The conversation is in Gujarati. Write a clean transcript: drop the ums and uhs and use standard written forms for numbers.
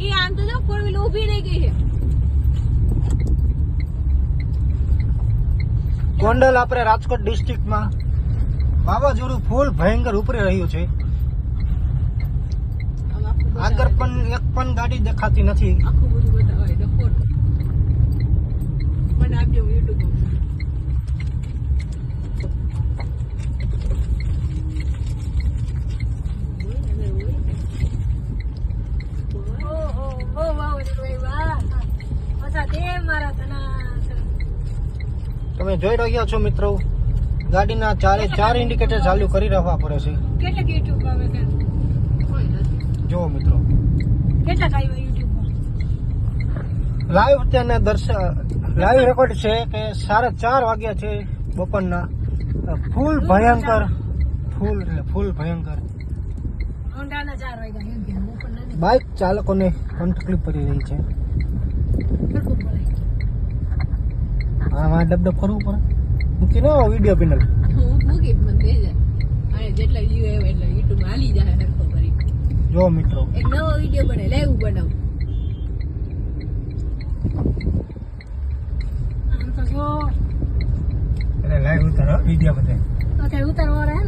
એ આમ તો જો ફોર વ્હીલ ઊભી રહી ગઈ છે. ગોંડલ આપણે રાજકોટ ડિસ્ટ્રિક્ટમાં વાવાઝોડું ફૂલ ભયંકર ઉપરી રહ્યું છે. આમ આખું આગળ પણ એક પણ ગાડી દેખાતી નથી. આખું બધું બતાવાય ડફોર. મને આપજો યુટ્યુબ પર. તમે જોઈ રહ્યા છો મિત્રો, ગાડીના ચારે ચાર ઇન્ડિકેટર ચાલુ કરી રહેવા પડે છે. કેટલા યુટ્યુબ આવે છે? કોઈ નથી. જો મિત્રો, કેટલા આવ્યા યુટ્યુબ પર? લાઈવ અત્યારના લાઈવ રેકોર્ડ છે કે 4:30 વાગ્યા છે બપોરના. ફૂલ ભયંકર, ફૂલ ભયંકર. હોન્ડાના 4 વાગ્યા એમ કે બપોરના નહીં. બાઇક ચાલકોને પણ તકલીફ પડી રહી છે. સરખું બોલાય. આમાં ડબ કરવું પડે. મૂકી નો વિડીયો પેનલ. હું મૂકી મને દે જાય. અને જેટલા વ્યૂ આવે એટલે યુટ્યુબ માં હાલી જાય સરખો કરી. જો મિત્રો, એક નવો વિડીયો બને લાઈવ બનાવું. આમ તો જો લાઈવ ઉતારો વિડીયો બધે. તો કઈ ઉતારવા રહે ને.